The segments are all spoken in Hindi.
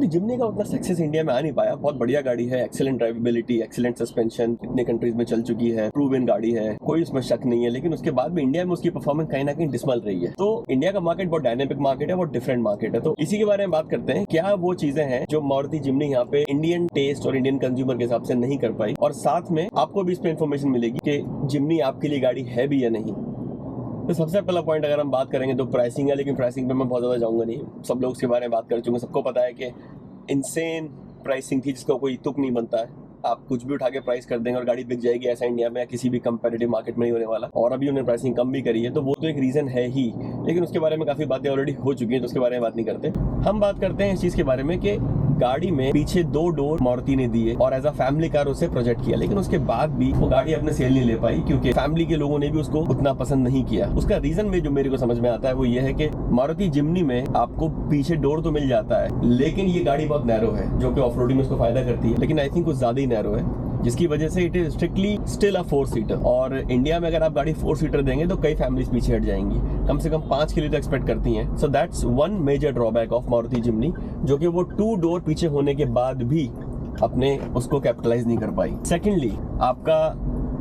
मारुति जिम्नी का उतना सक्सेस इंडिया में आ नहीं पाया। बहुत बढ़िया गाड़ी है, एक्सीलेंट ड्राइवेबिलिटी, एक्सीलेंट सस्पेंशन, इतने कंट्रीज में चल चुकी है, प्रूवन गाड़ी है, कोई उसमें शक नहीं है। लेकिन उसके बाद भी इंडिया में उसकी परफॉर्मेंस कहीं ना कहीं डिसमल रही है। तो इंडिया का मार्केट बहुत डायनेमिक मार्केट है, बहुत डिफरेंट मार्केट है। तो इसी के बारे में बात करते हैं, क्या वो चीजें हैं जो मारुति जिम्नी यहाँ पे इंडियन टेस्ट और इंडियन कंज्यूमर के हिसाब से नहीं कर पाई, और साथ में आपको भी इसमें इन्फॉर्मेशन मिलेगी कि जिम्नी आपके लिए गाड़ी है भी या नहीं। तो सबसे पहला पॉइंट अगर हम बात करेंगे तो प्राइसिंग है, लेकिन प्राइसिंग पे मैं बहुत ज़्यादा जाऊंगा नहीं। सब लोग उसके बारे में बात कर चुके हैं, सबको पता है कि इनसेन प्राइसिंग थी जिसका कोई तुक नहीं बनता है। आप कुछ भी उठा के प्राइस कर देंगे और गाड़ी बिक जाएगी, ऐसा इंडिया में या किसी भी कंपेटिटिव मार्केट में नहीं होने वाला। और अभी उन्होंने प्राइसिंग कम भी करी है, तो वो तो एक रीजन है ही, लेकिन उसके बारे में काफी बातें ऑलरेडी हो चुकी हैं, तो उसके बारे में बात नहीं करते। हम बात करते हैं इस चीज के बारे में कि गाड़ी में पीछे 2 डोर मारुति ने दिए और एज अ फैमिली कार उसे प्रोजेक्ट किया, लेकिन उसके बाद भी वो गाड़ी अपने सेल नहीं ले पाई क्योंकि फैमिली के लोगों ने भी उसको उतना पसंद नहीं किया। उसका रीजन में जो मेरे को समझ में आता है वो ये है कि मारुति जिम्नी में आपको पीछे डोर तो मिल जाता है, लेकिन ये गाड़ी बहुत नैरो है, जो कि ऑफ रोडिंग में उसको फायदा करती है, लेकिन आई थिंक कुछ ज्यादा ही नैरो है, जिसकी वजह से it is strictly still a 4 seater. और इंडिया में अगर आप गाड़ी 4 सीटर देंगे तो कई फैमिलीज पीछे हट जाएंगी, कम से कम 5 के लिए तो एक्सपेक्ट करती हैं। So that's one major drawback of Maruti Jimny, जो कि वो 2 डोर पीछे होने के बाद भी अपने उसको कैपिटलाइज नहीं कर पाई। सेकेंडली, आपका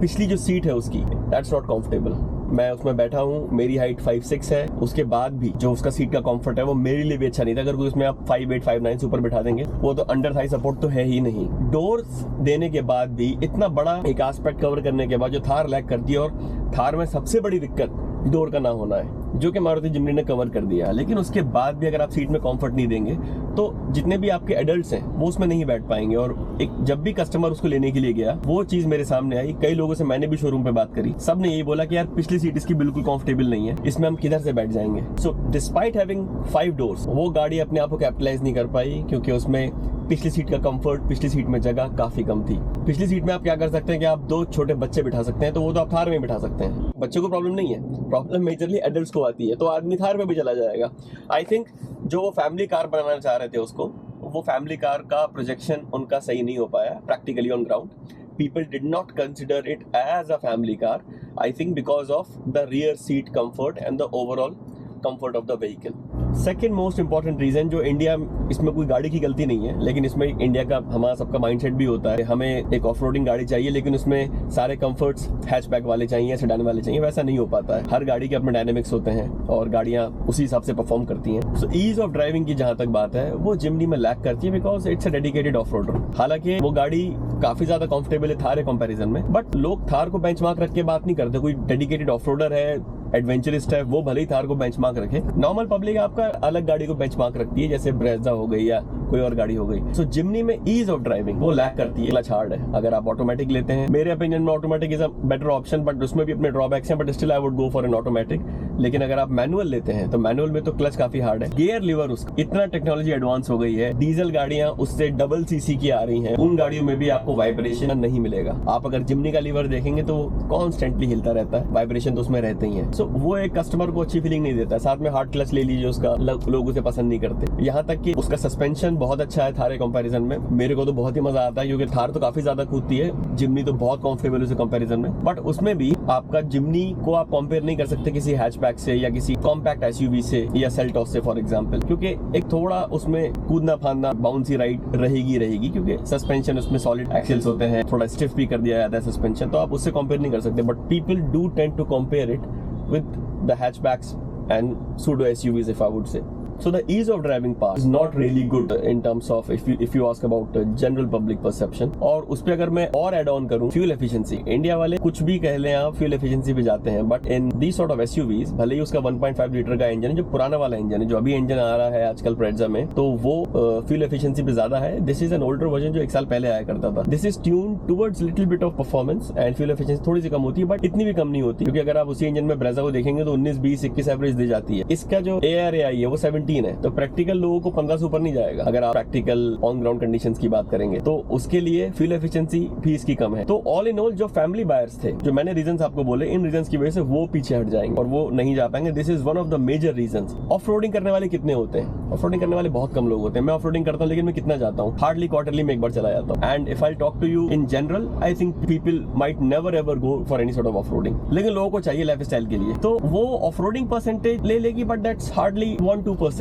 पिछली जो सीट है उसकी दैट्स नॉट कंफर्टेबल। मैं उसमें बैठा हूँ, मेरी हाइट 5'6" है, उसके बाद भी जो उसका सीट का कंफर्ट है वो मेरे लिए भी अच्छा नहीं था। अगर कोई उसमें आप 5'8", 5'9" से ऊपर बैठा देंगे, वो तो अंडर थाई सपोर्ट तो है ही नहीं। डोर्स देने के बाद भी इतना बड़ा एक एस्पेक्ट कवर करने के बाद जो थार लैग करती है, और थार में सबसे बड़ी दिक्कत डोर का ना होना है, जो कि मारुति जिम्नी ने कवर कर दिया। लेकिन उसके बाद भी अगर आप सीट में कंफर्ट नहीं देंगे तो जितने भी आपके एडल्ट्स हैं वो उसमें नहीं बैठ पाएंगे। और एक जब भी कस्टमर उसको लेने के लिए गया, वो चीज मेरे सामने आई। कई लोगों से मैंने भी शोरूम पे बात करी, सब ने यही बोला कि यार पिछली सीट इसकी बिल्कुल कंफर्टेबल नहीं है, इसमें हम किधर से बैठ जाएंगे। सो डिस्पाइट हैविंग 5 डोर्स, वो गाड़ी अपने आप को कैपिटलाइज नहीं कर पाई क्योंकि उसमें पिछली सीट का कंफर्ट, पिछली सीट में जगह काफी कम थी। पिछली सीट में आप क्या कर सकते हैं कि आप 2 छोटे बच्चे बिठा सकते हैं, तो वो तो आप थार में बिठा सकते हैं, बच्चों को प्रॉब्लम नहीं है, प्रॉब्लम मेजरली एडल्ट्स को आती है, तो आदमी थार में भी चला जाएगा। आई थिंक जो वो फैमिली कार बनाना चाह रहे थे उसको, वो फैमिली कार का प्रोजेक्शन उनका सही नहीं हो पाया practically on ground. People did not consider it as a family car, I think because of the rear seat comfort and the overall comfort of the vehicle. Second most important reason, जो इंडिया, इसमें कोई गाड़ी की गलती नहीं है, लेकिन इसमें इंडिया का हमारा सबका माइंडसेट भी होता है, हमें एक ऑफ रोडिंग गाड़ी चाहिए लेकिन उसमें सारे कंफर्ट्स हैचबैक वाले चाहिए, सेडान वाले चाहिए, वैसा नहीं हो पाता है। हर गाड़ी के अपने डायनेमिक्स होते हैं और गाड़ियां उसी हिसाब से परफॉर्म करती हैं। सो ईज ऑफ ड्राइविंग की जहां तक बात है, वो जिम्नी में लैक करती है because it's a dedicated off roader. हालांकि वो गाड़ी काफी ज्यादा कंफर्टेबल है थार के कंपैरिजन में, बट लोग थार को बेंचमार्क रख के बात नहीं करते। कोई डेडिकेटेड ऑफ रोडर है, एडवेंचरिस्ट है, वो भले ही थार को बेंचमार्क रखे, नॉर्मल पब्लिक आपका अलग गाड़ी को बेंचमार्क रखती है, जैसे ब्रेजा हो गई या कोई और गाड़ी हो गई। सो जिम्नी में ईज ऑफ ड्राइविंग वो लैक करती है, क्लच हार्ड है। अगर आप ऑटोमेटिक लेते हैं, मेरे ओपिनियन में automatic is a better option, but उसमें भी अपने ड्रॉबैक्स हैं, but still I would go for an automatic. लेकिन अगर आप मैनुअल लेते हैं तो मैनुअल में तो क्लच काफी हार्ड है, गियर लीवर उसका इतना टेक्नोलॉजी एडवांस हो गई है, डीजल गाड़ियां उससे डबल सीसी की आ रही हैं, उन गाड़ियों में भी आपको वाइब्रेशन नहीं मिलेगा। आप अगर जिम्नी का लीवर देखेंगे तो कॉन्स्टेंटली हिलता रहता है, वाइब्रेशन तो उसमें रहते ही है। सो वो एक कस्टमर को अच्छी फीलिंग नहीं देता। साथ में हार्ड क्लच ले लीजिए उसका, लोग उसे पसंद नहीं करते। यहाँ तक कि उसका सस्पेंशन बहुत अच्छा है थार कंपैरिजन में, मेरे को तो बहुत ही मजा आता है क्योंकि थार तो काफी ज्यादा कूदती है, जिम्नी तो बहुत कंफर्टेबल है कंपैरिजन में। बट उसमें भी आपका जिम्नी को आप कंपेयर नहीं कर सकते किसी हैचबैक से या किसी कॉम्पैक्ट एसयूवी से या सेल्टॉस से फॉर एग्जांपल, क्योंकि एक थोड़ा उसमें कूदना फांदना, बाउंसी राइड रहेगी क्योंकि सस्पेंशन उसमें सॉलिड एक्सेल्स होते हैं, थोड़ा स्टिफ भी कर दिया जाता है सस्पेंशन, तो आप उससे कंपेयर नहीं कर सकते। But people do tend to compare it with the hatchbacks and pseudo SUVs, if I would say. So the ease of driving part is not really good in terms of if you ask about general public perception. और उस पे अगर मैं और एड ऑन करूं, फ्यूल एफिशिएंसी, इंडिया वाले कुछ भी कह लें आप फ्यूल एफिशिएंसी पे जाते हैं, but in this sort of SUVs, भले ही उसका 1.5 लीटर का इंजन है, जो पुराना वाला इंजन है, जो अभी इंजन आ रहा है आजकल ब्रेजा में, तो वो फ्यूल एफिशिएंसी पे ज्यादा है। This is an older version जो 1 साल पहले आया करता था। This is tune towards little bit of performance and fuel efficiency थोड़ी सी कम होती है, बट इतनी भी कम नहीं होती, क्योंकि अगर आप उसी इंजन में ब्रेजा को देखेंगे तो 19, 20, 21 एवरेज दे जाती है। इसका जो ARAI है वो 17 है, तो प्रैक्टिकल लोगों को 15 से ऊपर नहीं जाएगा। अगर आप प्रैक्टिकल ऑन ग्राउंड कंडीशंस की बात करेंगे तो उसके लिए फ्यूल एफिशिएंसी भी इसकी कम है। तो ऑल इन ऑल जो फैमिली बायर्स थे, जो मैंने रीजंस आपको बोले, इन रीजंस की वजह से वो पीछे हट जाएंगे और वो नहीं जा पाएंगे। This is one of the major reasons. Off roading करने वाले कितने होते हैं? ऑफ रोडिंग करने वाले बहुत कम लोग होते हैं। मैं ऑफ रोडिंग करता हूँ, लेकिन मैं कितना जाता हूँ? हार्डली क्वार्टरली में एक बार चला जाता हूँ। And if I talk to you in general, I think people might never ever go for any sort of of roading, लेकिन लोगों को चाहिए लाइफ स्टाइल के लिए, तो वो ऑफ रोडिंग परसेंटेज ले लेगी, बट दैट्स हार्डली 1-2%।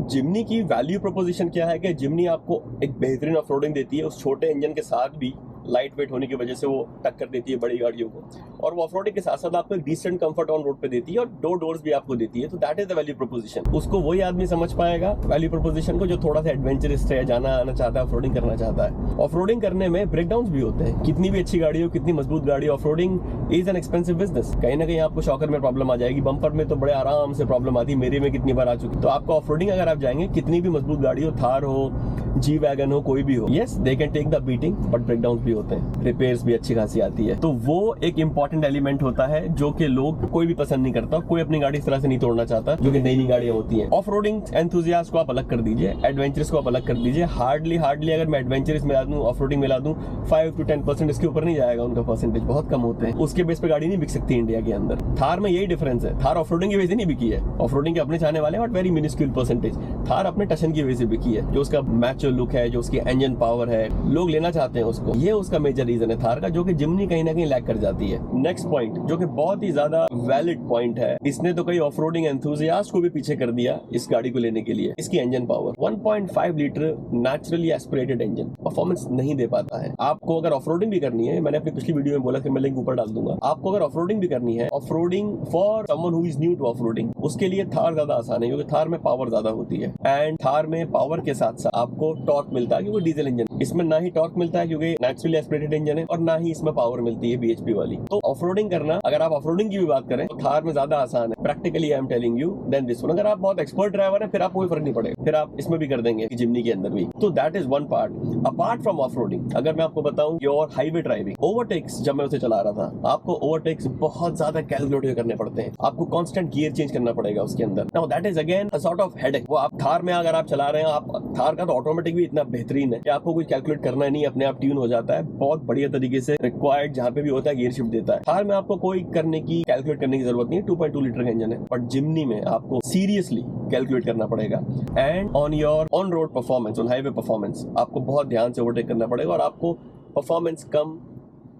जिमनी की वैल्यू प्रोपोजिशन क्या है कि जिमनी आपको एक बेहतरीन ऑफ रोडिंग देती है, उस छोटे इंजन के साथ भी लाइट वेट होने की वजह से वो टक्कर देती है बड़ी गाड़ियों को, और वो ऑफ रोडिंग के साथ साथ आपको एक डिसेंट कंफर्ट ऑन रोड पे देती है और 2 डोर्स भी आपको देती है। तो that is the value proposition. उसको वही आदमी समझ पाएगा वैल्यू प्रोपोजिशन को जो थोड़ा सा एडवेंचरस है, जाना आना चाहता है, ऑफ रोडिंग करना चाहता है। ऑफ रोडिंग करने में ब्रेकडाउन भी होते हैं। कितनी भी अच्छी गाड़ी हो, कितनी मजबूत गाड़ी, off roading is an expensive business. कहीं ना कहीं आपको शॉकर में प्रॉब्लम आ जाएगी, बम्पर में तो बड़े आराम से प्रॉब्लम आती है, मेरे में कितनी बार आ चुकी। तो आपको ऑफ रोडिंग अगर आप जाएंगे, कितनी भी मजबूत गाड़ी हो, थार हो, जी वैगन हो, कोई भी हो, yes they can take the beating, but breakdown भी होते हैं, रिपेयर्स भी अच्छी खासी आती है। तो वो एक इंपॉर्टेंट एलिमेंट होता है जो कि लोग कोई भी पसंद नहीं करता। कोई अपनी गाड़ी इस तरह से नहीं तोड़ना चाहता, जो कि नई नई गाड़ियां होती हैं। ऑफ रोडिंग एंथुसियास्ट को आप अलग कर दीजिए, एडवेंचरस को आप अलग कर दीजिए। हार्डली अगर मैं एडवेंचरस मिला दूं, ऑफ रोडिंग मिला दूं, 5 to 10% इसके ऊपर नहीं जाएगा उनका परसेंटेज, बहुत कम होते हैं। उसके बेस पे गाड़ी नहीं बिक सकती इंडिया के अंदर। थार में यही डिफरेंस है, थार ऑफ रोडिंग की वजह से नहीं बिकी है, ऑफ रोडिंग के अपने चाहने वाले but very minuscule percentage. Thar अपने टशन की वजह से बिकी है, जो उसका मैचो लुक है, जो उसकी इंजन पावर है, लोग लेना चाहते हैं उसको। ये उसका मेजर रीजन है थार का, जो कि जिमनी कहीं ना कहीं लैग कर जाती है। नेक्स्ट पॉइंट जो कि बहुत ही ज्यादा वैलिड पॉइंट है, इसने तो कई ऑफ रोडिंग एंथुसियास्ट को भी पीछे कर दिया इस गाड़ी को लेने के लिए, इसकी engine power. 1.5 litre naturally aspirated engine performance नहीं दे पाता है। आपको अगर ऑफ रोडिंग भी करनी है, मैंने अपनी पिछली वीडियो में बोला कि मैं लिंक ऊपर डाल दूंगा, आपको अगर ऑफ रोडिंग भी करनी है, off roading for someone who is new two off roading, उसके लिए थार ज्यादा आसान है, क्योंकि थार में पावर ज्यादा होती है। एंड थार में पावर के साथ साथ आपको टॉर्क मिलता है, क्योंकि डीजल इंजन, इसमें ना ही टॉर्क मिलता है क्योंकि नेचुरली एस्पिरेटेड इंजन है, और ना ही इसमें पावर मिलती है बीएचपी वाली। तो ऑफ रोडिंग करना, अगर आप ऑफ रोडिंग की भी बात करें तो थार में ज्यादा आसान है practically, I am telling you, then this one. अगर आप बहुत एक्सपर्ट ड्राइवर है, फिर आप कोई फर्क नहीं पड़ेगा, फिर आप इसमें भी कर देंगे जिमनी के अंदर भी। तो that is one part. Apart from off roading, अगर मैं आपको बताऊं योर हाईवे ड्राइविंग, ओवरटेक्स, जब मैं उसे चला रहा था, आपको ओवरटेक्स बहुत ज्यादा कैलकुलेटिव करने पड़ते हैं, आपको कांस्टेंट गियर चेंज करना पड़ेगा उसके अंदर। Now that is again a sort of headache. वो आप थार में अगर आप चला रहे हैं, आप थार का तो ऑटोमेटिक भी इतना बेहतरीन है कि आपको कुछ कैलकुलेट करना नहीं, अपने आप ट्यून हो जाता है, बहुत बढ़िया तरीके से रिक्वायर्ड जहां पे भी होता है गियर शिफ्ट देता है। थार में आपको कोई करने की, कैलकुलेट करने की जरूरत नहीं है, 2.2 लीटर का इंजन है, बट जिमनी में आपको सीरियसली कैलकुलेट करना पड़ेगा। And on your on road performance, on highway performance, आपको बहुत ध्यान से ओवरटेक करना पड़ेगा, और आपको परफॉर्मेंस कम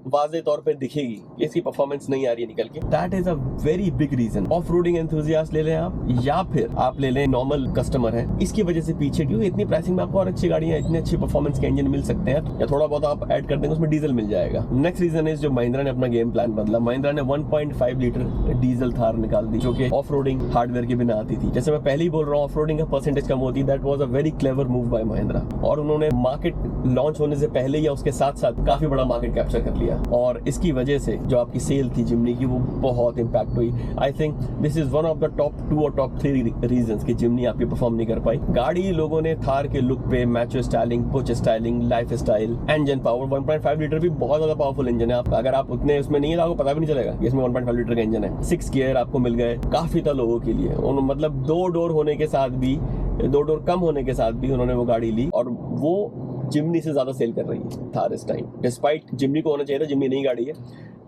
वाज़े तौर पे दिखेगी, इसकी परफॉर्मेंस नहीं आ रही है निकल के। That is a very big reason. Off roading enthusiast ले लें आप, या फिर आप ले लें नॉर्मल कस्टमर है, इसकी वजह से पीछे, क्योंकि इतनी प्राइसिंग में आपको और अच्छी गाड़ियां, इतनी अच्छी परफॉर्मेंस के इंजन मिल सकते हैं, या थोड़ा बहुत आप ऐड कर देंगे उसमें डीजल मिल जाएगा। नेक्स्ट रीजन इज जो महिंद्रा ने अपना गेम प्लान बदला। महिंद्रा ने 1.5 लीटर डीजल थार निकाल दी, जो कि ऑफ रोडिंग हार्डवेयर के बिना आती थी। जैसे मैं पहले ही बोल रहा हूँ, ऑफ रोडिंग का परसेंटेज कम होती है। That was a very clever move by Mahindra, और उन्होंने मार्केट लॉन्च होने से पहले या उसके साथ साथ काफी बड़ा मार्केट कैप्चर कर लिया, और इसकी वजह से जो आपकी सेल थी जिमनी की, वो बहुत इंपैक्ट हुई। I think this is one of the top 2 और टॉप 3 रीजंस कि जिमनी आपकी परफॉर्म नहीं कर पाई। गाड़ी लोगों ने थार के लुक पे, मैचो स्टाइलिंग, पुच styling, life style, engine power, 1.5 litre भी बहुत ज्यादा पावरफुल इंजन है। आपका अगर आप उतने उसमें नहीं है तो आपको पता भी नहीं चलेगा कि इसमें 1.5 लीटर का इंजन है। 6 गियर आपको मिल गए काफी था लोगों के लिए, मतलब 2 डोर होने के साथ भी, 2 डोर कम होने के साथ भी उन्होंने वो गाड़ी ली, और वो जिमनी से ज्यादा सेल कर रही है थार इस टाइम, डिस्पाइट जिमनी को होना चाहिए था, जिमनी नई गाड़ी है।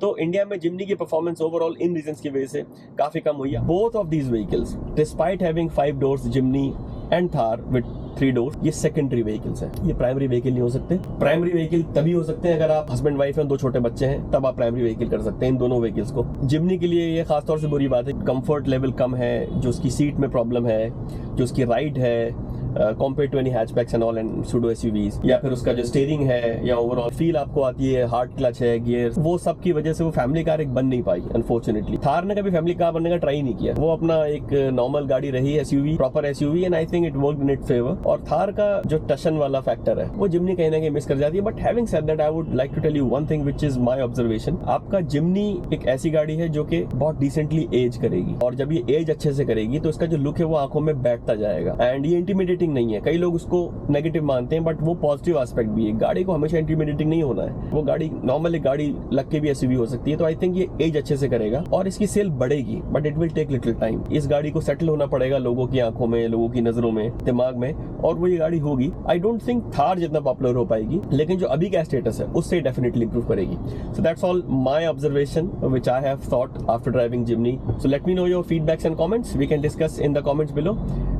तो इंडिया में जिमनी की परफॉर्मेंस ओवरऑल इन रीजंस की वजह से काफी कम हुई है। Both of these vehicles, despite having 5 doors, Jimny and Thar with 3 doors, ये सेकेंडरी व्हीकल्स हैं, ये प्राइमरी व्हीकल नहीं हो सकते। प्राइमरी व्हीकल तभी हो सकते हैं अगर आप हस्बैंड वाइफ हैं, 2 छोटे बच्चे हैं, तब आप प्राइमरी व्हीकल कर सकते हैं इन दोनों व्हीकल्स को। जिमनी के लिए ये खासतौर से बुरी बात है, कंफर्ट लेवल कम है, जो उसकी सीट में प्रॉब्लम है, जो उसकी राइड है compared to any hatchbacks and all and pseudo SUVs, या फिर उसका जो स्टीयरिंग है, या ओवरऑल फील आपको आती है, हार्ड क्लच है, गियर, वो सब की वजह से वो फैमिली कार एक बन नहीं पाई अनफॉर्चुनेटली। थार ने कभी फैमिली कार बनने का ट्राई नहीं किया, वो अपना एक नॉर्मल गाड़ी रही, SUV, proper SUV, and I think it worked in its favour. और थार का जो टशन वाला फैक्टर है वो जिमनी कहीं ना कहीं मिस कर जाती है। But having said that, I would like to tell you one thing which is my observation. आपका जिमनी एक ऐसी गाड़ी है जो कि बहुत डिसेंटली एज करेगी, और जब ये एज अच्छे से करेगी तो इसका जो लुक है वो आंखों में बैठता जाएगा, एंड ये इंटिमिडेटिंग नहीं है। कई लोग उसको नेगेटिव मानते हैं, बट वो पॉजिटिव एस्पेक्ट भी है। गाड़ी को हमेशा इंटिमिडेटिंग नहीं होना है, वो गाड़ी नॉर्मली गाड़ी लग के भी SUV हो सकती है। तो आई थिंक ये एज अच्छे से करेगा और इसकी सेल बढ़ेगी, but it will take little time. इस गाड़ी को सेटल होना पड़ेगा लोगों की आंखों में, लोगों की नजरों में, दिमाग में, और वो ये गाड़ी होगी। आई डोंट थिंक थार जितना पॉपुलर हो पाएगी, लेकिन जो अभी का स्टेटस है उससे डेफिनेटली इंप्रूव करेगी। So that's all my observation which I have thought after driving Jimny. So let me know your feedbacks and comments, we can discuss in the comments below,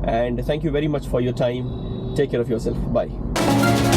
and thank you very much for your time. Take care of yourself. Bye.